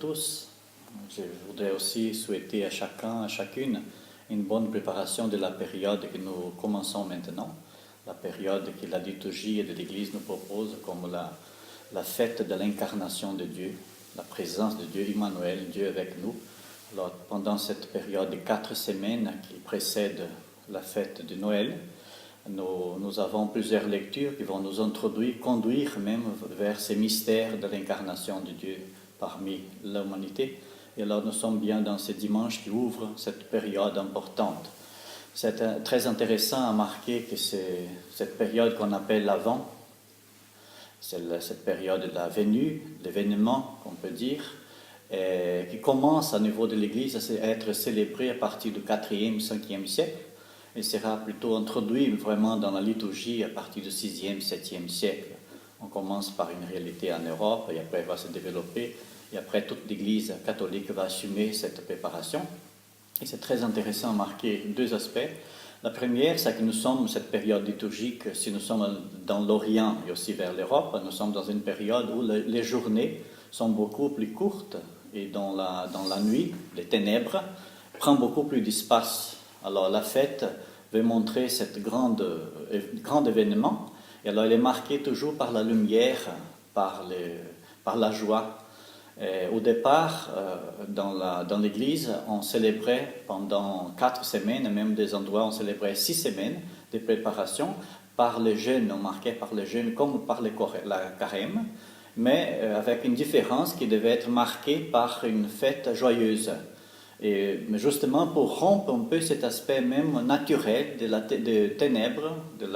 tous. Je voudrais aussi souhaiter à chacun, à chacune, une bonne préparation de la période que nous commençons maintenant, la période que la liturgie de l'Église nous propose comme la fête de l'incarnation de Dieu, la présence de Dieu, Emmanuel, Dieu avec nous. Alors, pendant cette période de 4 semaines qui précède la fête de Noël, nous avons plusieurs lectures qui vont nous introduire, conduire même vers ces mystères de l'incarnation de Dieu parmi l'humanité. Et alors nous sommes bien dans ce dimanche qui ouvre cette période importante. C'est très intéressant à marquer que c'est cette période qu'on appelle l'Avent, c'est cette période de la venue, l'événement qu'on peut dire, qui commence au niveau de l'Église à être célébrée à partir du 4e, 5e siècle. Il sera plutôt introduit vraiment dans la liturgie à partir du 6e, 7e siècle. On commence par une réalité en Europe et après va se développer. Et après, toute l'Église catholique va assumer cette préparation. Et c'est très intéressant de marquer 2 aspects. La première, c'est que nous sommes, cette période liturgique, si nous sommes dans l'Orient et aussi vers l'Europe, nous sommes dans une période où les journées sont beaucoup plus courtes et dans la nuit, les ténèbres prennent beaucoup plus d'espace. Alors la fête veut montrer ce grand événement. Et alors elle est marquée toujours par la lumière, par la joie. Au départ, dans l'Église, on célébrait pendant 4 semaines, même des endroits, on célébrait 6 semaines de préparation par les jeûnes, on marquait par les jeûnes comme par la carême, mais avec une différence qui devait être marquée par une fête joyeuse. Mais justement pour rompre un peu cet aspect même naturel de ténèbres, de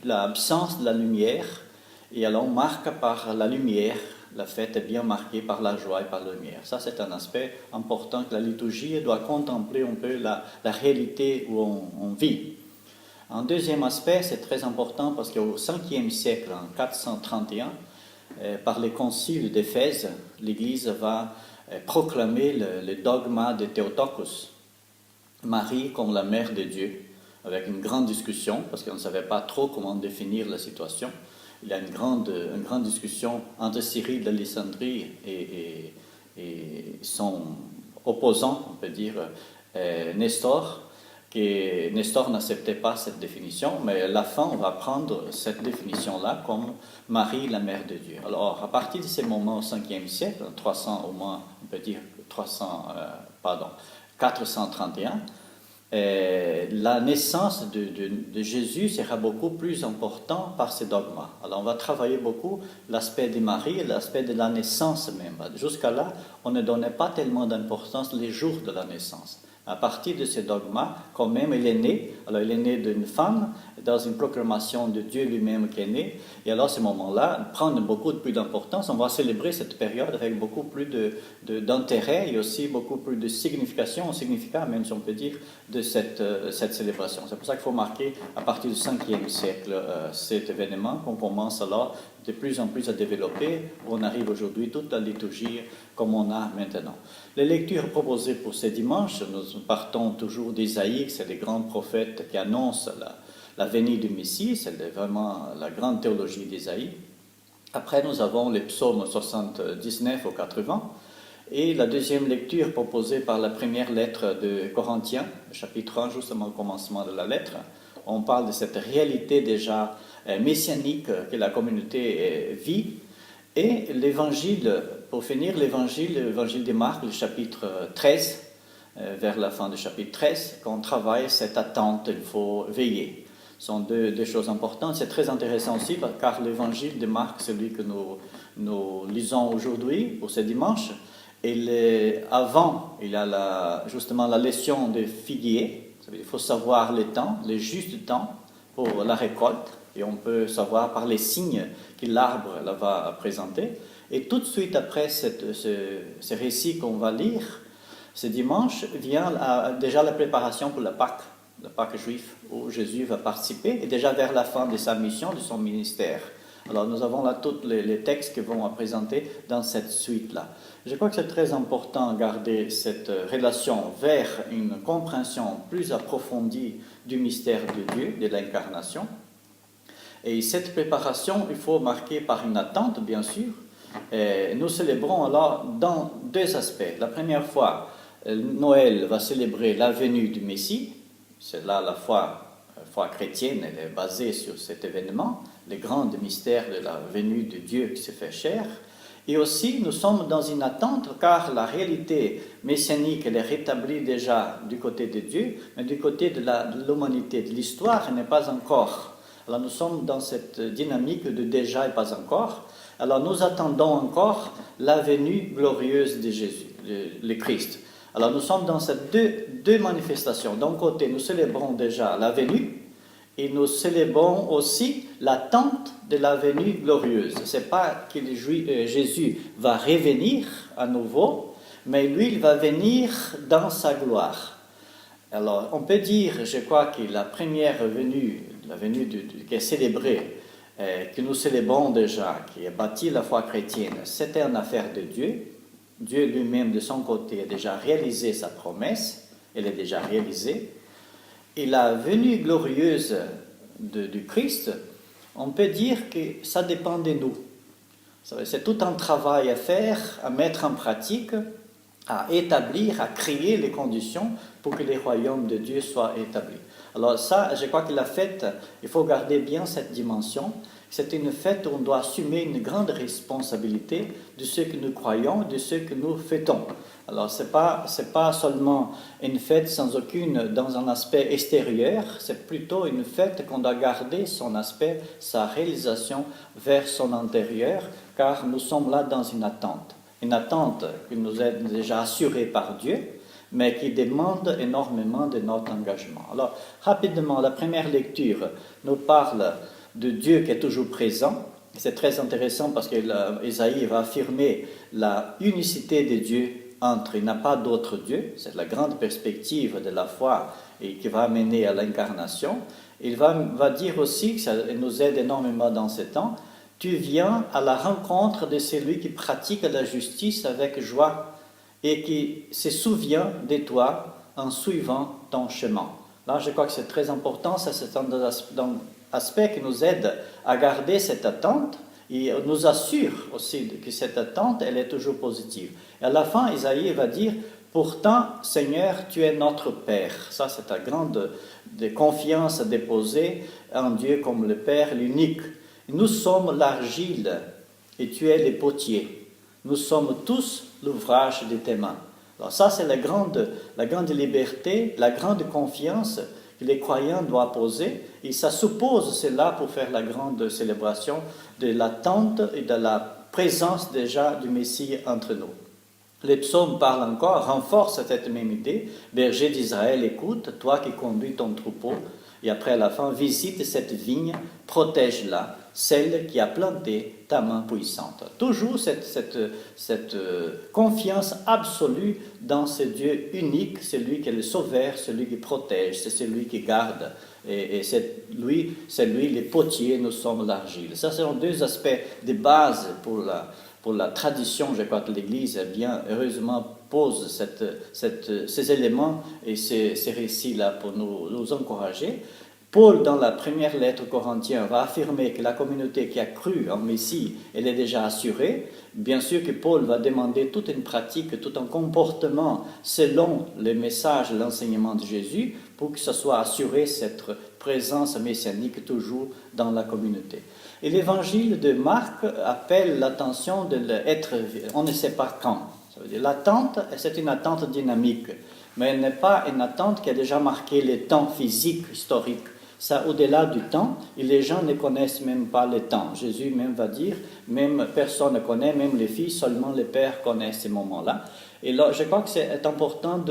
l'absence de la lumière, et alors on marque par la lumière. La fête est bien marquée par la joie et par la lumière. Ça, c'est un aspect important que la liturgie doit contempler un peu la réalité où on vit. Un deuxième aspect, c'est très important parce qu'au 5e siècle, en 431, par les conciles d'Éphèse, l'Église va proclamer le dogma de Théotokos, Marie comme la mère de Dieu, avec une grande discussion, parce qu'on ne savait pas trop comment définir la situation. Il y a une grande discussion entre Cyril d'Alexandrie et son opposant, on peut dire, Nestor, que Nestor n'acceptait pas cette définition, mais à la fin, on va prendre cette définition-là comme Marie, la mère de Dieu. Alors, à partir de ces moments au 5e siècle, 300 au moins, on peut dire 431, la naissance de Jésus sera beaucoup plus important par ces dogmas. Alors on va travailler beaucoup l'aspect de Marie et l'aspect de la naissance même. Jusqu'à là, on ne donnait pas tellement d'importance les jours de la naissance. À partir de ces dogmas, quand même, il est né. Alors, il est né d'une femme, dans une proclamation de Dieu lui-même qui est né. Et alors, à ce moment-là, prend beaucoup plus d'importance. On va célébrer cette période avec beaucoup plus d'intérêt et aussi beaucoup plus de signification, significat même, si on peut dire, de cette célébration. C'est pour ça qu'il faut marquer, à partir du 5e siècle, cet événement qu'on commence alors de plus en plus à développer. On arrive aujourd'hui toute la liturgie comme on a maintenant. Les lectures proposées pour ce dimanche, nous partons toujours d'Isaïe, c'est les grands prophètes qui annoncent la venue du Messie, c'est vraiment la grande théologie d'Isaïe. Après, nous avons les psaumes 79 au 80, et la deuxième lecture proposée par la première lettre de Corinthiens, chapitre 1, justement au commencement de la lettre, on parle de cette réalité déjà messianique que la communauté vit. Et l'évangile, pour finir, l'évangile de Marc, le chapitre 13, vers la fin du chapitre 13, quand on travaille cette attente, il faut veiller. Ce sont deux choses importantes. C'est très intéressant aussi, car l'évangile de Marc, celui que nous lisons aujourd'hui, pour ce dimanche, avant, il y a justement la leçon de figuier. Il faut savoir le temps, le juste temps pour la récolte. Et on peut savoir par les signes que l'arbre va présenter. Et tout de suite après ce récit qu'on va lire, ce dimanche, vient déjà la préparation pour la Pâque juive, où Jésus va participer, et déjà vers la fin de sa mission, de son ministère. Alors nous avons là tous les textes qui vont présenter dans cette suite-là. Je crois que c'est très important de garder cette relation vers une compréhension plus approfondie du mystère de Dieu, de l'incarnation. Et cette préparation, il faut marquer par une attente, bien sûr, Et nous célébrons alors dans deux aspects. La première fois, Noël va célébrer la venue du Messie. C'est là la foi chrétienne, elle est basée sur cet événement, les grands mystères de la venue de Dieu qui se fait chair. Et aussi, nous sommes dans une attente, car la réalité messianique, elle est rétablie déjà du côté de Dieu, mais du côté de l'humanité, de l'histoire, elle n'est pas encore. Alors nous sommes dans cette dynamique de déjà et pas encore. Alors nous attendons encore la venue glorieuse de Jésus, le Christ. Alors nous sommes dans ces deux manifestations. D'un côté, nous célébrons déjà la venue, et nous célébrons aussi l'attente de la venue glorieuse. Ce n'est pas que Jésus va revenir à nouveau, mais lui, il va venir dans sa gloire. Alors, on peut dire, je crois que la première venue, la venue qui est célébrée, que nous célébrons déjà, qui a bâti la foi chrétienne, c'était une affaire de Dieu. Dieu lui-même, de son côté, a déjà réalisé sa promesse, elle est déjà réalisée. Et la venue glorieuse du Christ, on peut dire que ça dépend de nous. C'est tout un travail à faire, à mettre en pratique, à établir, à créer les conditions pour que les royaumes de Dieu soient établis. Alors ça, je crois que la fête, il faut garder bien cette dimension. C'est une fête où on doit assumer une grande responsabilité de ce que nous croyons, de ce que nous fêtons. Alors, ce n'est pas seulement une fête sans aucune, dans un aspect extérieur, c'est plutôt une fête qu'on doit garder son aspect, sa réalisation vers son intérieur, car nous sommes là dans une attente qui nous est déjà assurée par Dieu, mais qui demande énormément de notre engagement. Alors, rapidement, la première lecture nous parle de Dieu qui est toujours présent. C'est très intéressant parce qu'Ésaïe va affirmer la unicité de Dieu entre, il n'a pas d'autre Dieu, c'est la grande perspective de la foi et qui va mener à l'incarnation. Il va dire aussi, que ça nous aide énormément dans ces temps, tu viens à la rencontre de celui qui pratique la justice avec joie et qui se souvient de toi en suivant ton chemin. Là, je crois que c'est très important, ça c'est un aspect qui nous aide à garder cette attente et nous assure aussi que cette attente, elle est toujours positive. Et à la fin, Isaïe va dire, pourtant, Seigneur, tu es notre Père. Ça, c'est ta grande confiance déposée en Dieu comme le Père, l'unique. Nous sommes l'argile et tu es le potier. Nous sommes tous l'ouvrage de tes mains. Alors ça, c'est la grande liberté, la grande confiance que les croyants doivent poser, et ça suppose cela pour faire la grande célébration de l'attente et de la présence déjà du Messie entre nous. Les psaumes parlent encore, renforcent cette même idée. Berger d'Israël, écoute, toi qui conduis ton troupeau, et après à la fin, visite cette vigne, protège-la, celle qui a planté ta main puissante. Toujours cette confiance absolue dans ce Dieu unique, celui qui est le sauveur, celui qui protège, c'est celui qui garde. Et c'est lui le potier, nous sommes l'argile. Ça, ce sont deux aspects de base pour la tradition, je crois que l'Église, bien heureusement, pose ces éléments et ces récits-là pour nous encourager. Paul, dans la première lettre aux Corinthiens, va affirmer que la communauté qui a cru en Messie, elle est déjà assurée. Bien sûr que Paul va demander toute une pratique, tout un comportement selon le message, l'enseignement de Jésus, pour que ce soit assuré cette présence messianique toujours dans la communauté. Et l'évangile de Marc appelle l'attention de l'être, on ne sait pas quand. Ça veut dire l'attente, c'est une attente dynamique, mais elle n'est pas une attente qui a déjà marqué le temps physique, historique. Ça, au-delà du temps, et les gens ne connaissent même pas le temps. Jésus même va dire, même personne ne connaît, même les filles, seulement les pères connaissent ces moments-là. Et là, je crois que c'est important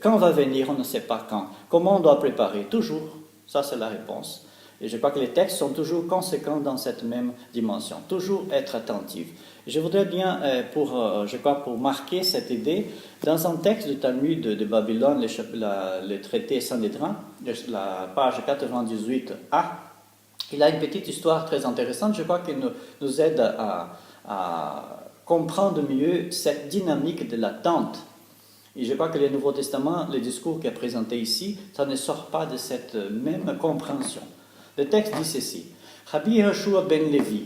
quand va venir, on ne sait pas quand. Comment on doit préparer? Toujours. Ça, c'est la réponse. Et je crois que les textes sont toujours conséquents dans cette même dimension. Toujours être attentif. Je voudrais bien, pour marquer cette idée, dans un texte du Talmud de Babylone, le traité Sanhédrin, la page 98a, il a une petite histoire très intéressante, je crois qu'il nous aide à comprendre mieux cette dynamique de l'attente. Et je crois que le Nouveau Testament, le discours qui est présenté ici, ça ne sort pas de cette même compréhension. Le texte dit ceci. Rabbi Yehoshua ben Levi,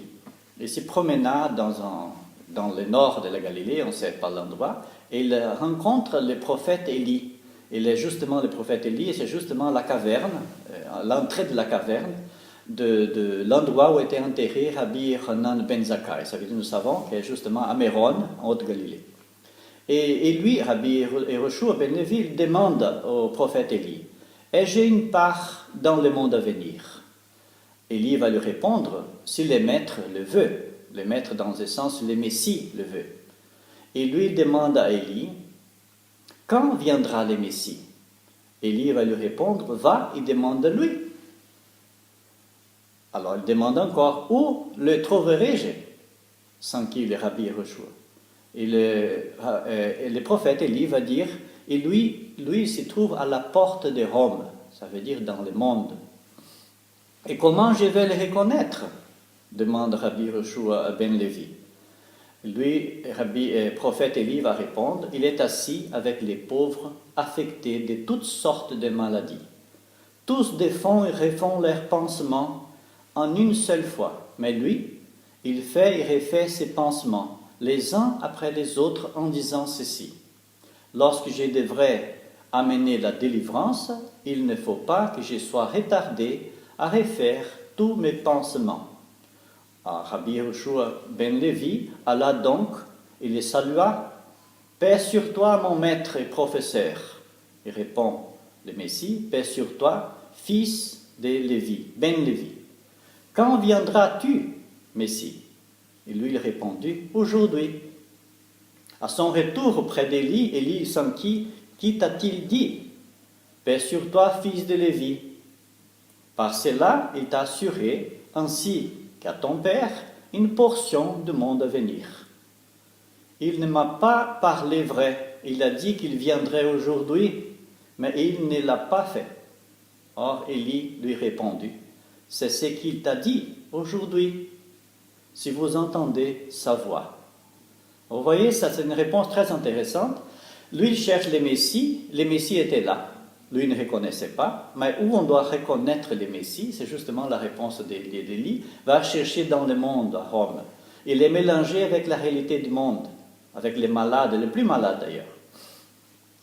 il se promena dans dans le nord de la Galilée, on ne sait pas l'endroit, et il rencontre le prophète Élie. Il est justement le prophète Élie, et c'est justement la caverne, l'entrée de la caverne, de l'endroit où était enterré Rabbi Hanan ben Zakkai. Ça veut dire, nous savons qu'il est justement à Méron, en Haute-Galilée. Et lui, Rabbi Yehoshua ben Levi, il demande au prophète Élie, ai-je une part dans le monde à venir? Élie va lui répondre, si le maître le veut, le maître dans le sens, le Messie le veut. Et lui demande à Élie, quand viendra le Messie? Élie va lui répondre, va et demande-lui. Alors il demande encore, où le trouverai-je? Sans qui le Rabbi Yehoshua. Et le prophète Élie va dire, et lui se trouve à la porte de Rome, ça veut dire dans le monde. Et comment je vais le reconnaître? Demande Rabbi Yehoshua ben Levi. Lui, prophète Élie va répondre, il est assis avec les pauvres affectés de toutes sortes de maladies. Tous défont et refont leurs pansements en une seule fois, mais lui, il fait et refait ses pansements, les uns après les autres, en disant ceci. Lorsque je devrais amener la délivrance, il ne faut pas que je sois retardé à refaire tous mes pansements. Rabbi Yehoshua ben Levi alla donc et le salua. Paix sur toi, mon maître et professeur. Il répond le Messie, paix sur toi, fils de Lévi, ben Lévi. Quand viendras-tu, Messie? Et lui, il répondit, aujourd'hui. À son retour auprès d'Élie, Élie s'enquit, qui t'a-t-il dit? Paix sur toi, fils de Lévi. Par cela, il t'a assuré, ainsi qu'à ton père, une portion du monde à venir. Il ne m'a pas parlé vrai, il a dit qu'il viendrait aujourd'hui, mais il ne l'a pas fait. Or, Élie lui répondit, c'est ce qu'il t'a dit aujourd'hui, si vous entendez sa voix. Vous voyez, ça c'est une réponse très intéressante. Lui, il cherche le Messie était là. Lui ne reconnaissait pas, mais où on doit reconnaître le Messie, c'est justement la réponse d'Élie, va chercher dans le monde, à Rome. Il est mélangé avec la réalité du monde, avec les malades, les plus malades d'ailleurs.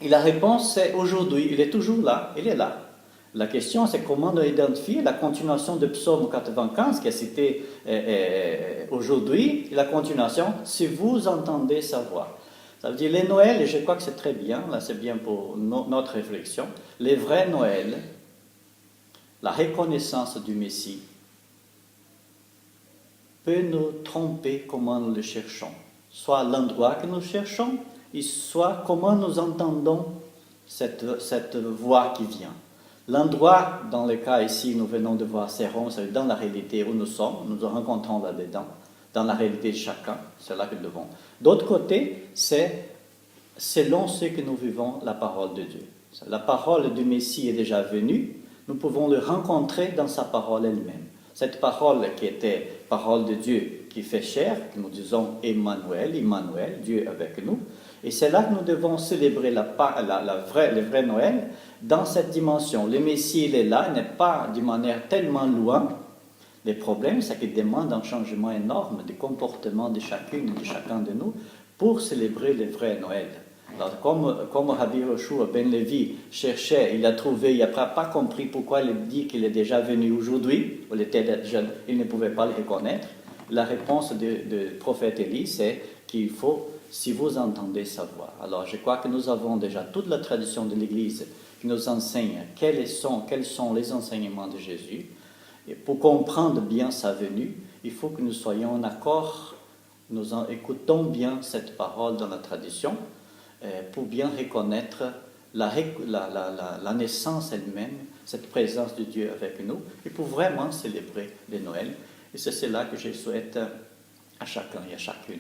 Et la réponse c'est aujourd'hui, il est toujours là, il est là. La question c'est comment on identifie la continuation de Psaume 95 qui est cité aujourd'hui, et la continuation, si vous entendez sa voix. Ça veut dire les Noëls, et je crois que c'est très bien, là c'est bien pour notre réflexion, les vrais Noëls, la reconnaissance du Messie, peut nous tromper comment nous le cherchons, soit l'endroit que nous cherchons, et soit comment nous entendons cette voix qui vient. L'endroit, dans le cas ici, nous venons de voir Céron, c'est dans la réalité où nous sommes, nous nous rencontrons là-dedans, dans la réalité de chacun, c'est là que nous devons. D'autre côté, c'est selon ce que nous vivons la parole de Dieu. La parole du Messie est déjà venue, nous pouvons le rencontrer dans sa parole elle-même. Cette parole qui était parole de Dieu qui fait chair, que nous disons Emmanuel, Dieu avec nous, et c'est là que nous devons célébrer le vrai Noël dans cette dimension. Le Messie, il est là, il n'est pas d'une manière tellement loin. Le problème, c'est qu'il demande un changement énorme de comportement de chacune et de chacun de nous pour célébrer le vrai Noël. Alors, comme Rabbi Yehoshua ben Levi cherchait, il a trouvé, il n'a pas compris pourquoi il dit qu'il est déjà venu aujourd'hui, il ne pouvait pas le reconnaître. La réponse du prophète Élie, c'est qu'il faut, si vous entendez sa voix. Alors, je crois que nous avons déjà toute la tradition de l'Église qui nous enseigne quels sont les enseignements de Jésus. Et pour comprendre bien sa venue, il faut que nous soyons en accord, écoutons bien cette parole dans la tradition, pour bien reconnaître la naissance elle-même, cette présence de Dieu avec nous, et pour vraiment célébrer le Noël. Et c'est cela que je souhaite à chacun et à chacune.